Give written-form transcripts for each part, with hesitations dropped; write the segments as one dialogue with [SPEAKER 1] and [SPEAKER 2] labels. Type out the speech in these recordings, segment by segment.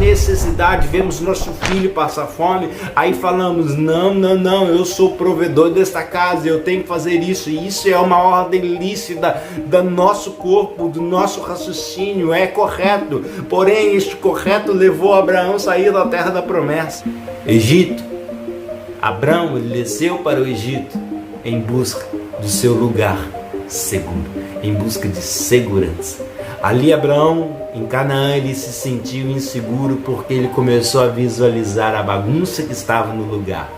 [SPEAKER 1] necessidade, vemos nosso filho passar fome, aí falamos, não, eu sou o provedor desta casa, eu tenho que fazer isso, e isso é uma ordem lícita do nosso corpo, do nosso raciocínio, é correto. Porém, este correto levou Abraão a sair da terra da promessa, Egito. Abraão, ele desceu para o Egito em busca do seu lugar seguro, em busca de segurança. Ali Abraão, em Canaã, ele se sentiu inseguro porque ele começou a visualizar a bagunça que estava no lugar.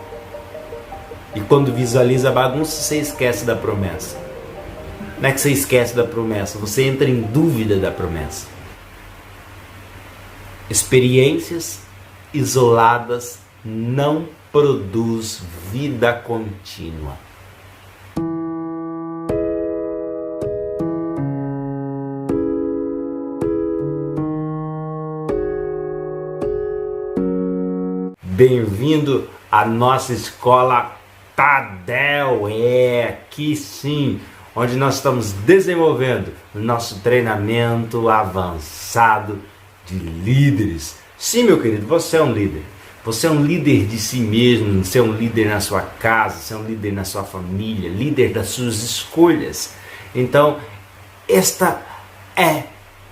[SPEAKER 1] E quando visualiza a bagunça, você esquece da promessa. Não é que você esquece da promessa, você entra em dúvida da promessa. Experiências isoladas não produz vida contínua. Bem-vindo à nossa escola Tadel, aqui sim, onde nós estamos desenvolvendo o nosso treinamento avançado de líderes. Sim, meu querido, você é um líder. Você é um líder de si mesmo, você é um líder na sua casa, você é um líder na sua família, líder das suas escolhas. Então, esta é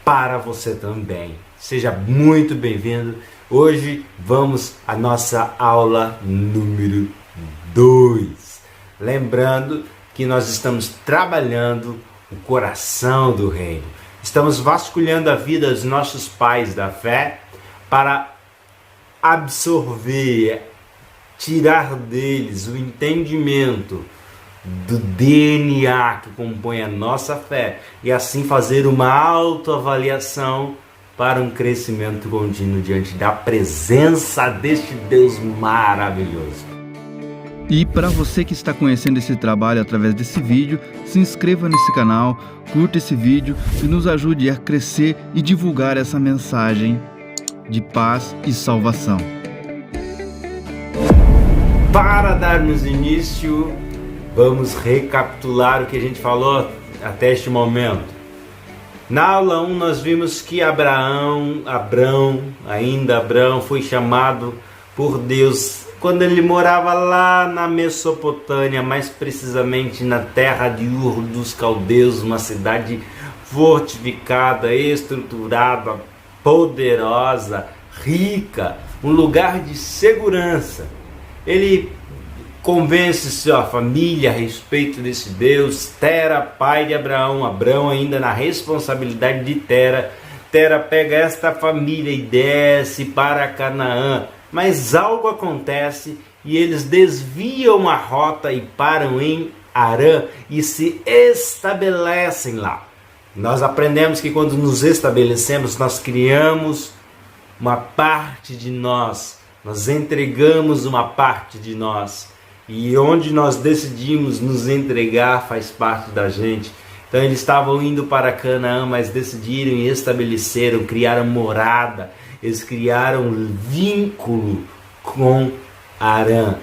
[SPEAKER 1] para você também. Seja muito bem-vindo. Hoje vamos à nossa aula número 2. Lembrando que nós estamos trabalhando o coração do reino. Estamos vasculhando a vida dos nossos pais da fé para absorver, tirar deles o entendimento do DNA que compõe a nossa fé e assim fazer uma autoavaliação para um crescimento contínuo diante da presença deste Deus maravilhoso.
[SPEAKER 2] E para você que está conhecendo esse trabalho através desse vídeo, se inscreva nesse canal, curta esse vídeo e nos ajude a crescer e divulgar essa mensagem de paz e salvação.
[SPEAKER 1] Para darmos início, vamos recapitular o que a gente falou até este momento. Na aula 1 nós vimos que Abraão foi chamado por Deus quando ele morava lá na Mesopotâmia, mais precisamente na terra de Ur dos Caldeus, uma cidade fortificada, estruturada, poderosa, rica, um lugar de segurança. Ele convence sua família a respeito desse Deus. Tera, pai de Abraão, Abraão ainda na responsabilidade de Tera. Tera pega esta família e desce para Canaã, mas algo acontece e eles desviam a rota e param em Harã e se estabelecem lá. Nós aprendemos que quando nos estabelecemos, nós criamos uma parte de nós, nós entregamos uma parte de nós. E onde nós decidimos nos entregar faz parte da gente. Então eles estavam indo para Canaã, mas decidiram e estabeleceram, criaram morada. Eles criaram vínculo com Harã.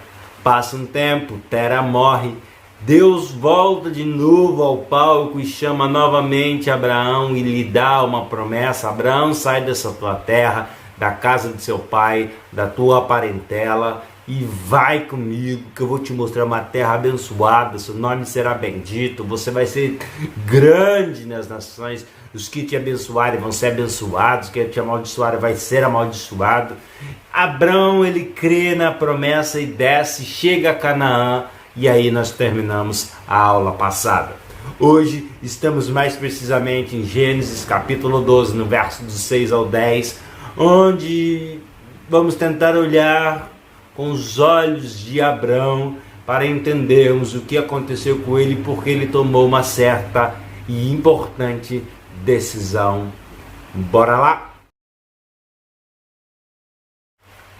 [SPEAKER 1] Passa um tempo, Tera morre. Deus volta de novo ao palco e chama novamente Abraão e lhe dá uma promessa. Abraão, sai dessa tua terra, da casa de seu pai, da tua parentela, e vai comigo que eu vou te mostrar uma terra abençoada, seu nome será bendito, você vai ser grande nas nações, os que te abençoarem vão ser abençoados, os que te amaldiçoarem vai ser amaldiçoado. Abraão, ele crê na promessa e desce, chega a Canaã, e aí nós terminamos a aula passada. Hoje estamos mais precisamente em Gênesis capítulo 12, no verso dos 6 ao 10, onde vamos tentar olhar com os olhos de Abraão para entendermos o que aconteceu com ele, porque ele tomou uma certa e importante decisão. Bora lá?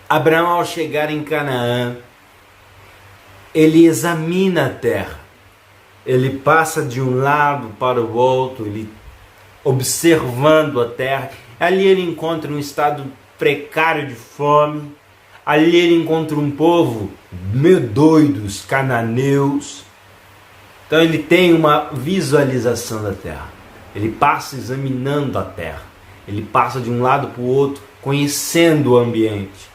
[SPEAKER 1] Abraão, ao chegar em Canaã, ele examina a terra, ele passa de um lado para o outro, ele observando a terra. Ali ele encontra um estado precário de fome. Ali ele encontra um povo meio doidos, cananeus. Então ele tem uma visualização da terra. Ele passa examinando a terra. Ele passa de um lado para o outro conhecendo o ambiente.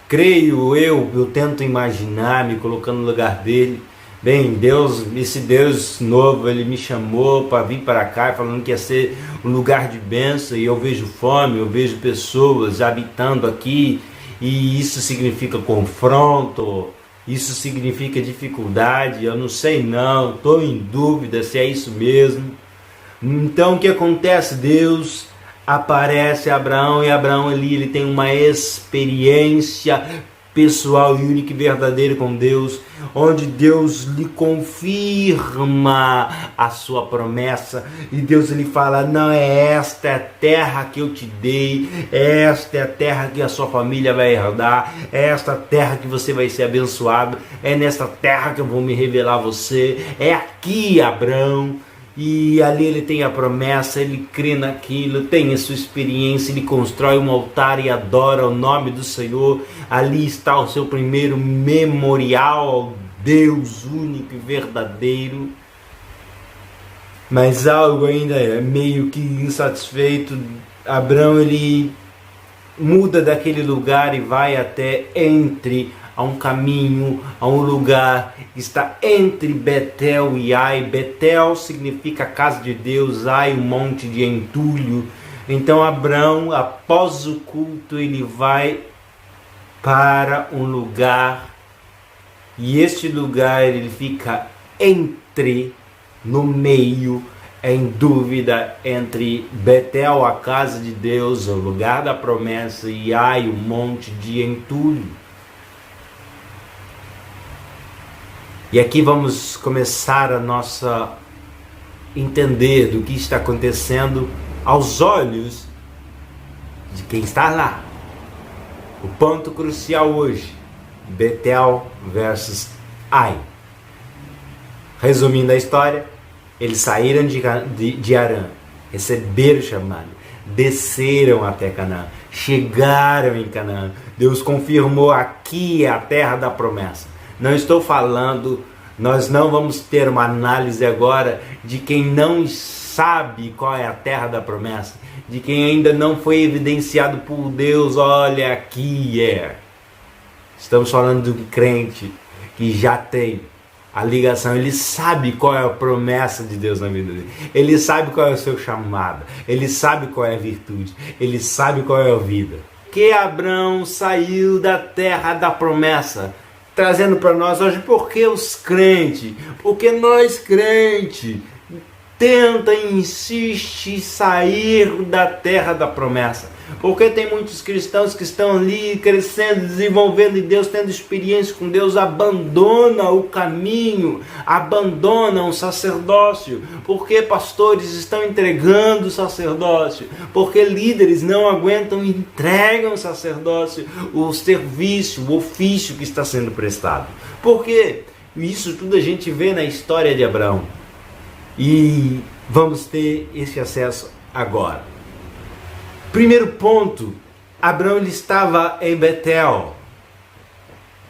[SPEAKER 1] Creio eu tento imaginar, me colocando no lugar dele. Bem, Deus, esse Deus novo, ele me chamou para vir para cá, falando que ia ser um lugar de bênção, e eu vejo fome, eu vejo pessoas habitando aqui, e isso significa confronto, isso significa dificuldade, eu não sei não, estou em dúvida se é isso mesmo. Então o que acontece? Deus aparece a Abraão, e Abraão ali ele tem uma experiência pessoal e única e verdadeira com Deus, onde Deus lhe confirma a sua promessa, e Deus lhe fala: não, esta é a terra que eu te dei, esta é a terra que a sua família vai herdar, é esta terra que você vai ser abençoado, é nesta terra que eu vou me revelar a você, é aqui, Abraão. E ali ele tem a promessa, ele crê naquilo, tem a sua experiência, ele constrói um altar e adora o nome do Senhor. Ali está o seu primeiro memorial ao Deus único e verdadeiro. Mas algo ainda é meio que insatisfeito. Abraão ele muda daquele lugar e vai até a um caminho, a um lugar que está entre Betel e Ai. Betel significa casa de Deus, Ai, um monte de entulho. Então Abraão, após o culto, ele vai para um lugar, e este lugar ele fica no meio, em dúvida entre Betel, a casa de Deus, o lugar da promessa, e Ai, um monte de entulho. E aqui vamos começar a nossa entender do que está acontecendo aos olhos de quem está lá. O ponto crucial hoje: Betel versus Ai. Resumindo a história, eles saíram de Harã, receberam o chamado, desceram até Canaã, chegaram em Canaã. Deus confirmou: aqui é a terra da promessa. Não estou falando, nós não vamos ter uma análise agora de quem não sabe qual é a terra da promessa, de quem ainda não foi evidenciado por Deus. Olha, aqui é. Estamos falando de um crente que já tem a ligação, ele sabe qual é a promessa de Deus na vida dele, ele sabe qual é o seu chamado, ele sabe qual é a virtude, ele sabe qual é a vida. Que Abraão saiu da terra da promessa, trazendo para nós hoje, porque os crentes, porque nós crentes, tenta e insiste em sair da terra da promessa. Porque tem muitos cristãos que estão ali crescendo, desenvolvendo em Deus, tendo experiência com Deus, abandona o caminho, abandonam o sacerdócio, porque pastores estão entregando o sacerdócio, porque líderes não aguentam e entregam o sacerdócio, o serviço, o ofício que está sendo prestado. Porque isso tudo a gente vê na história de Abraão. E vamos ter esse acesso agora. Primeiro ponto: Abraão ele estava em Betel.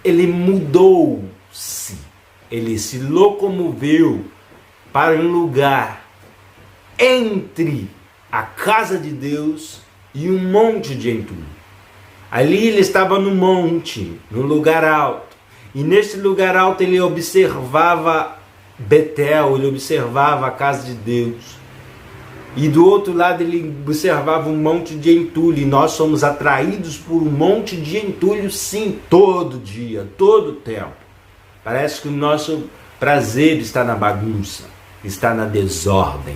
[SPEAKER 1] Ele mudou-se. Ele se locomoveu para um lugar entre a casa de Deus e um monte de entulho. Ali ele estava no monte, no lugar alto. E nesse lugar alto ele observava Betel, ele observava a casa de Deus. E do outro lado ele observava um monte de entulho. E nós somos atraídos por um monte de entulho, sim, todo dia, todo tempo. Parece que o nosso prazer está na bagunça, está na desordem.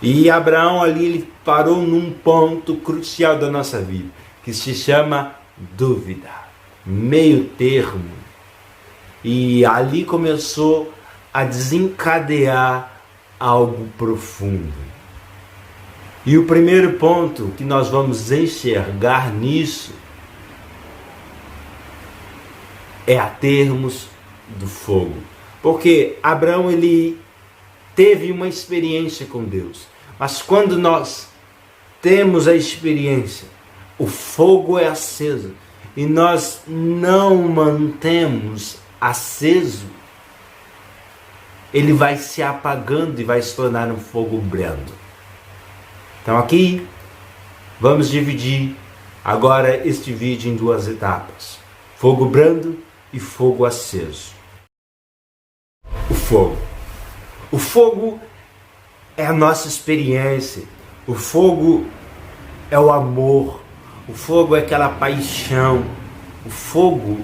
[SPEAKER 1] E Abraão ali ele parou num ponto crucial da nossa vida, que se chama dúvida, meio termo. E ali começou a desencadear algo profundo. E o primeiro ponto que nós vamos enxergar nisso é a termos do fogo. Porque Abraão ele teve uma experiência com Deus. Mas quando nós temos a experiência, o fogo é aceso e nós não mantemos aceso, ele vai se apagando e vai se tornar um fogo brando. Então aqui vamos dividir Agora este vídeo em duas etapas: fogo brando e fogo aceso. O fogo. O fogo é a nossa experiência. O fogo é o amor. O fogo é aquela paixão. O fogo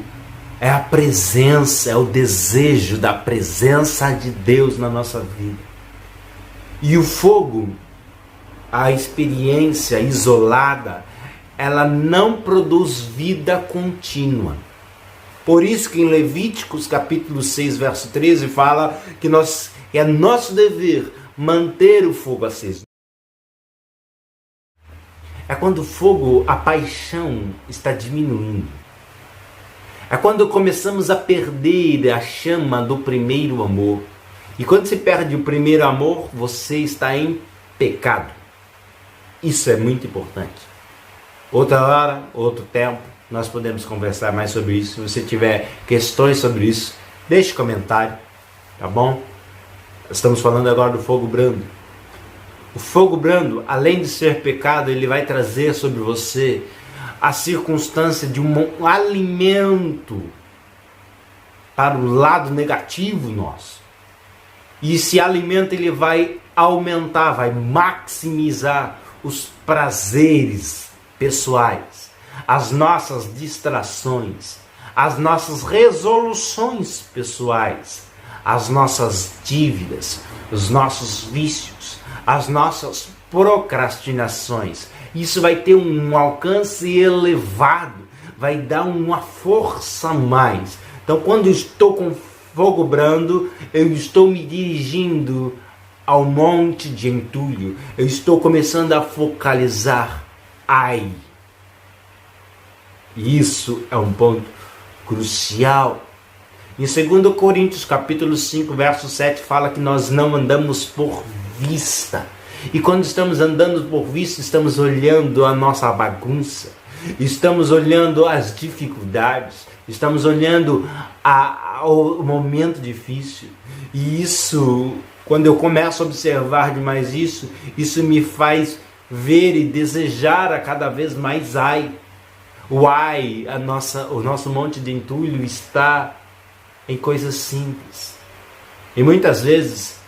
[SPEAKER 1] é a presença, é o desejo da presença de Deus na nossa vida. E o fogo, a experiência isolada, ela não produz vida contínua. Por isso que em Levíticos capítulo 6, verso 13, fala que é nosso dever manter o fogo aceso. É quando o fogo, a paixão está diminuindo. É quando começamos a perder a chama do primeiro amor. E quando se perde o primeiro amor, você está em pecado. Isso é muito importante. Outra hora, outro tempo, nós podemos conversar mais sobre isso. Se você tiver questões sobre isso, deixe comentário, tá bom? Estamos falando agora do fogo brando. O fogo brando, além de ser pecado, ele vai trazer sobre você a circunstância de um alimento para o lado negativo nosso. E esse alimento ele vai aumentar, vai maximizar os prazeres pessoais, as nossas distrações, as nossas resoluções pessoais, as nossas dívidas, os nossos vícios, as nossas procrastinações. Isso vai ter um alcance elevado, vai dar uma força a mais. Então, quando eu estou com fogo brando, eu estou me dirigindo ao monte de entulho. Eu estou começando a focalizar. Ai! Isso é um ponto crucial. Em 2 Coríntios capítulo 5, verso 7, fala que nós não andamos por vista. E quando estamos andando por vista, estamos olhando a nossa bagunça, estamos olhando as dificuldades, estamos olhando o momento difícil. E isso, quando eu começo a observar demais isso me faz ver e desejar a cada vez mais ai. O ai, o nosso monte de entulho está em coisas simples. E muitas vezes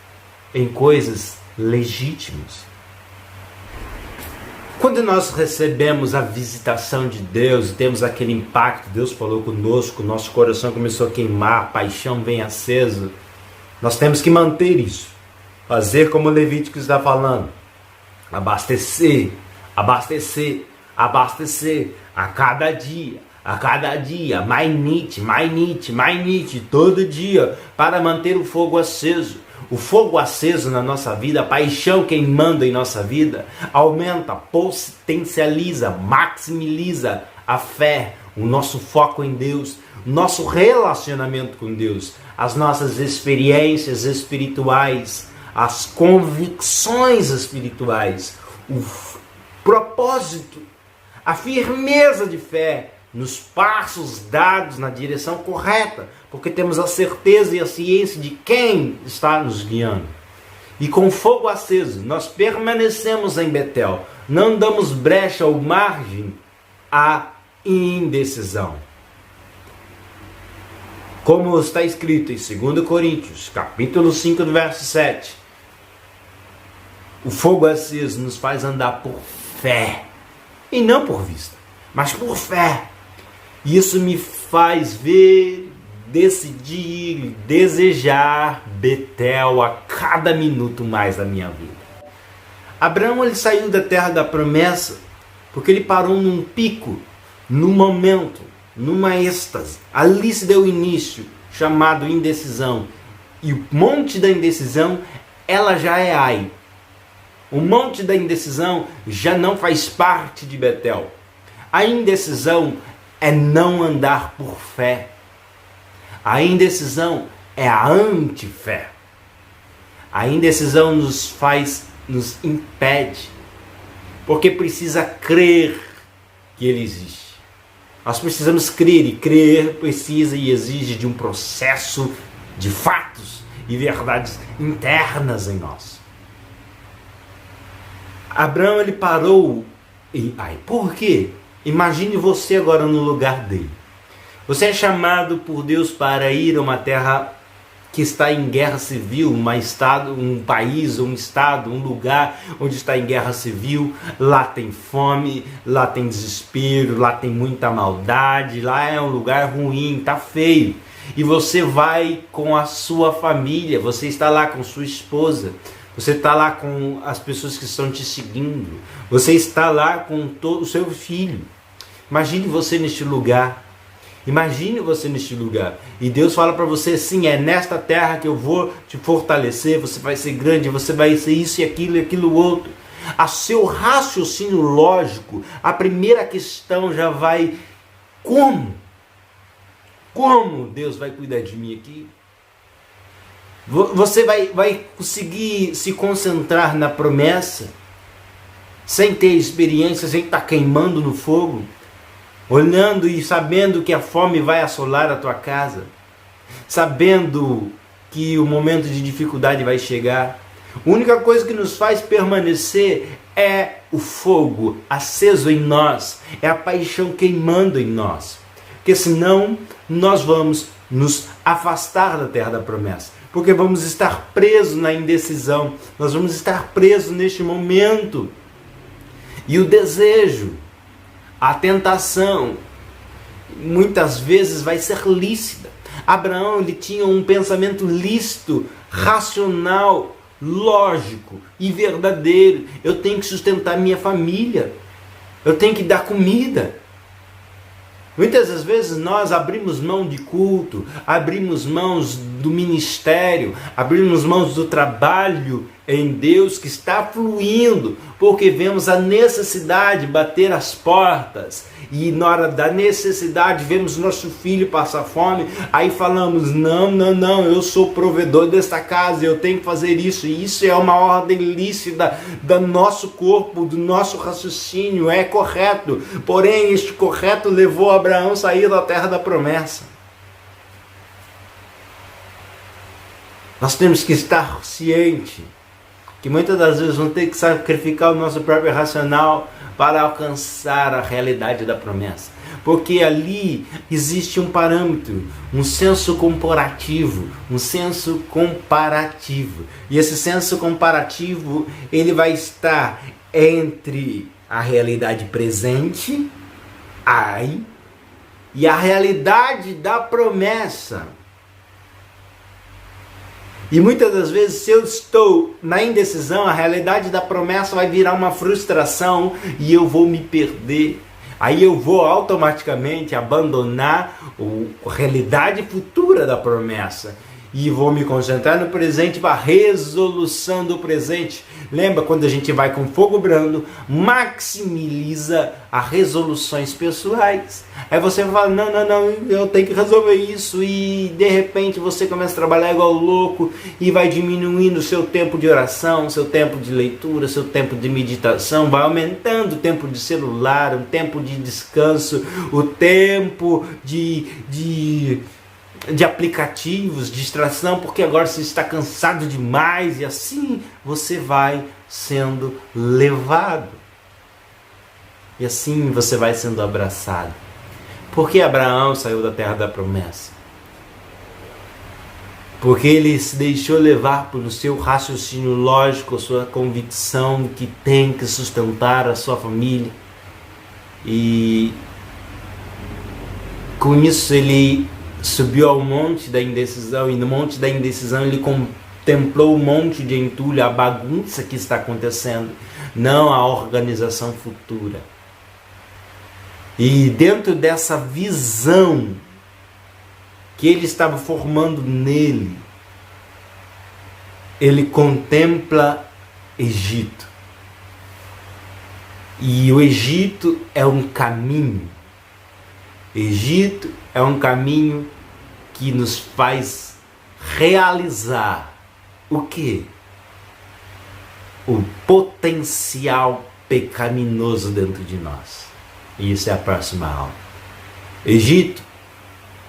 [SPEAKER 1] em coisas legítimas. Quando nós recebemos a visitação de Deus, temos aquele impacto, Deus falou conosco, nosso coração começou a queimar, a paixão vem acesa, nós temos que manter isso, fazer como o Levítico está falando, abastecer, abastecer, abastecer, a cada dia, mais nite, todo dia, para manter o fogo aceso. O fogo aceso na nossa vida, a paixão queimando em nossa vida, aumenta, potencializa, maximiza a fé, o nosso foco em Deus, nosso relacionamento com Deus, as nossas experiências espirituais, as convicções espirituais, o propósito, a firmeza de fé nos passos dados na direção correta, porque temos a certeza e a ciência de quem está nos guiando. E com fogo aceso, nós permanecemos em Betel, não damos brecha ou margem à indecisão. Como está escrito em 2 Coríntios, capítulo 5, verso 7, o fogo aceso nos faz andar por fé, e não por vista, mas por fé. Isso me faz ver, decidir, desejar Betel a cada minuto mais da minha vida. Abraão ele saiu da terra da promessa porque ele parou num pico, num momento, numa êxtase. Ali se deu início, chamado indecisão. E o monte da indecisão, ela já é Ai. O monte da indecisão já não faz parte de Betel. A indecisão é não andar por fé. A indecisão é a antifé. A indecisão nos impede, porque precisa crer que ele existe. Nós precisamos crer, e crer precisa e exige de um processo de fatos e verdades internas em nós. Abraão ele parou e por quê? Imagine você agora no lugar dele. Você é chamado por Deus para ir a uma terra que está em guerra civil, um país, um estado, um lugar onde está em guerra civil. Lá tem fome, lá tem desespero, lá tem muita maldade, lá é um lugar ruim, tá feio. E você vai com a sua família, você está lá com sua esposa, você está lá com as pessoas que estão te seguindo, você está lá com todo o seu filho. Imagine você neste lugar. Imagine você neste lugar. E Deus fala para você assim: é nesta terra que eu vou te fortalecer, você vai ser grande, você vai ser isso e aquilo outro. A seu raciocínio lógico, a primeira questão já vai: como? Como Deus vai cuidar de mim aqui? Você vai conseguir se concentrar na promessa, sem ter experiência, sem estar queimando no fogo? Olhando e sabendo que a fome vai assolar a tua casa, sabendo que o momento de dificuldade vai chegar. A única coisa que nos faz permanecer é o fogo aceso em nós, é a paixão queimando em nós, porque senão nós vamos nos afastar da terra da promessa, porque vamos estar presos na indecisão, nós vamos estar presos neste momento. E o desejo, a tentação, muitas vezes vai ser lícita. Abraão, ele tinha um pensamento lícito, racional, lógico e verdadeiro. Eu tenho que sustentar minha família, eu tenho que dar comida. Muitas das vezes nós abrimos mão de culto, abrimos mãos do ministério, abrimos mãos do trabalho em Deus que está fluindo, porque vemos a necessidade bater as portas, e na hora da necessidade vemos nosso filho passar fome, aí falamos: não, eu sou provedor desta casa, eu tenho que fazer isso, e isso é uma ordem lícita do nosso corpo, do nosso raciocínio, é correto, porém este correto levou Abraão a sair da terra da promessa. Nós temos que estar cientes que muitas das vezes vamos ter que sacrificar o nosso próprio racional para alcançar a realidade da promessa. Porque ali existe um parâmetro, um senso comparativo, E esse senso comparativo, ele vai estar entre a realidade presente, e a realidade da promessa. E muitas das vezes, se eu estou na indecisão, a realidade da promessa vai virar uma frustração e eu vou me perder. Aí eu vou automaticamente abandonar a realidade futura da promessa e vou me concentrar no presente para a resolução do presente. Lembra, quando a gente vai com fogo brando, maximiza as resoluções pessoais. Aí você fala: não, eu tenho que resolver isso, e de repente você começa a trabalhar igual louco e vai diminuindo o seu tempo de oração, seu tempo de leitura, seu tempo de meditação, vai aumentando o tempo de celular, o tempo de descanso, o tempo de aplicativos, distração, porque agora você está cansado demais, e assim você vai sendo levado. E assim você vai sendo abraçado. Por que Abraão saiu da terra da promessa? Porque ele se deixou levar pelo seu raciocínio lógico, a sua convicção que tem que sustentar a sua família. E com isso ele subiu ao monte da indecisão, e no monte da indecisão ele contemplou o monte de entulho, a bagunça que está acontecendo, não a organização futura. E dentro dessa visão que ele estava formando nele, ele contempla Egito. E o Egito é um caminho. Egito é um caminho que nos faz realizar o quê? O potencial pecaminoso dentro de nós. E isso é a próxima aula. Egito.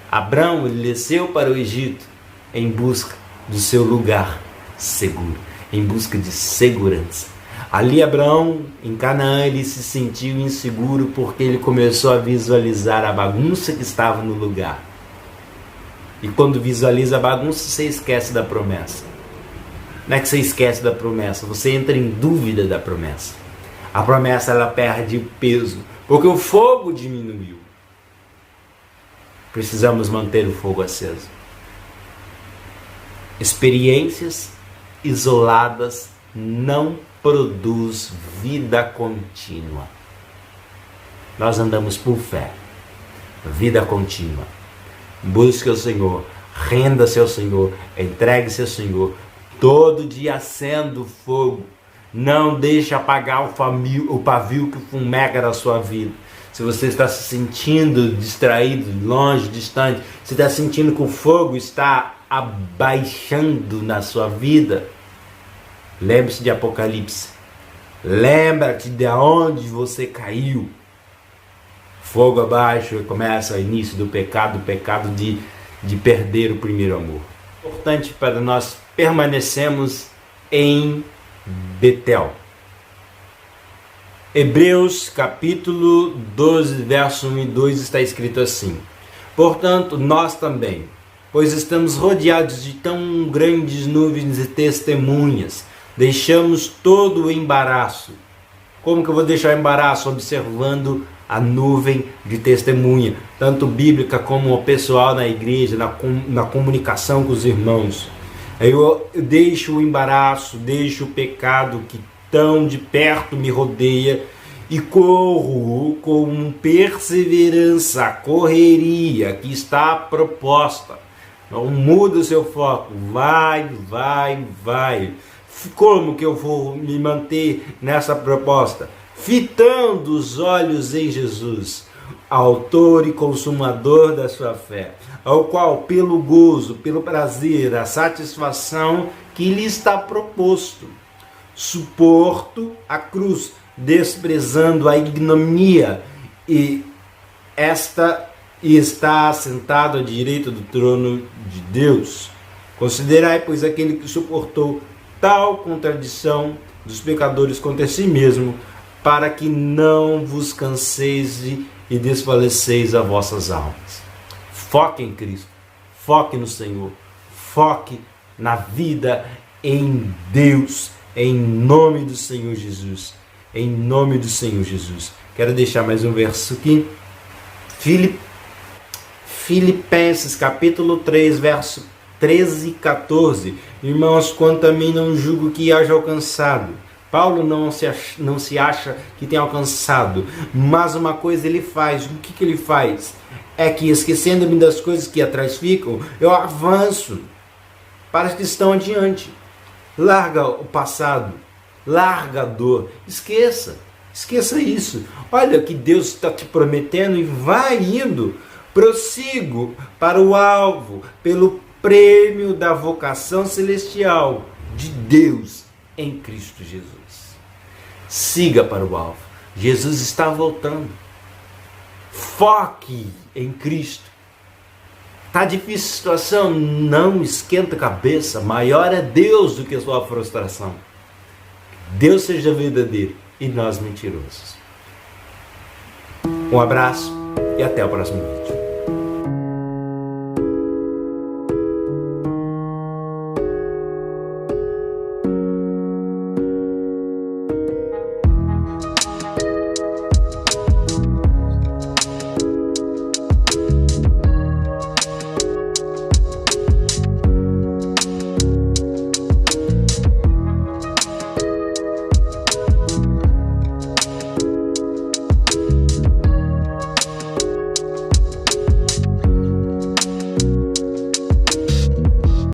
[SPEAKER 1] Abraão, ele desceu para o Egito em busca do seu lugar seguro, em busca de segurança. Ali Abraão, em Canaã, ele se sentiu inseguro porque ele começou a visualizar a bagunça que estava no lugar. E quando visualiza a bagunça, você esquece da promessa. Não é que você esquece da promessa, você entra em dúvida da promessa. A promessa, ela perde peso, porque o fogo diminuiu. Precisamos manter o fogo aceso. Experiências isoladas não produz vida contínua. Nós andamos por fé. Vida contínua. Busque o Senhor, renda-se ao Senhor, entregue-se ao Senhor. Todo dia acenda o fogo. Não deixe apagar o pavio que fumega na sua vida. Se você está se sentindo distraído, longe, distante, se está sentindo que o fogo está abaixando na sua vida, lembre-se de Apocalipse. Lembra-te de onde você caiu. Fogo abaixo começa o início do pecado, o pecado de perder o primeiro amor. Importante para nós permanecermos em Betel. Hebreus capítulo 12, verso 1 e 2 está escrito assim: portanto, nós também, pois estamos rodeados de tão grandes nuvens de testemunhas, deixamos todo o embaraço. Como que eu vou deixar o embaraço? Observando a nuvem de testemunha, tanto bíblica como o pessoal na igreja, na comunicação com os irmãos. Eu deixo o embaraço, deixo o pecado que tão de perto me rodeia e corro com perseverança a correria que está proposta. Não muda o seu foco, vai. Como que eu vou me manter nessa proposta? Fitando os olhos em Jesus, autor e consumador da sua fé, ao qual, pelo gozo, pelo prazer, a satisfação que lhe está proposto, suporto a cruz, desprezando a ignominia, e está assentado à direita do trono de Deus. Considerai, pois, aquele que suportou tal contradição dos pecadores contra si mesmo, para que não vos canseis e desfaleceis as vossas almas. Foque em Cristo, foque no Senhor, foque na vida em Deus, em nome do Senhor Jesus, em nome do Senhor Jesus. Quero deixar mais um verso aqui, Filipenses capítulo 3, verso 13 e 14. Irmãos, quanto a mim não julgo que haja alcançado. Paulo não se acha que tem alcançado, mas uma coisa ele faz. O que ele faz? É que, esquecendo-me das coisas que atrás ficam, eu avanço para as que estão adiante. Larga o passado, larga a dor, esqueça isso. Olha que Deus está te prometendo e vai indo. Prossigo para o alvo, pelo prêmio da vocação celestial de Deus em Cristo Jesus. Siga para o alvo. Jesus está voltando. Foque em Cristo. Está difícil a situação? Não esquenta a cabeça. Maior é Deus do que a sua frustração. Deus seja verdadeiro e nós mentirosos. Um abraço e até o próximo vídeo.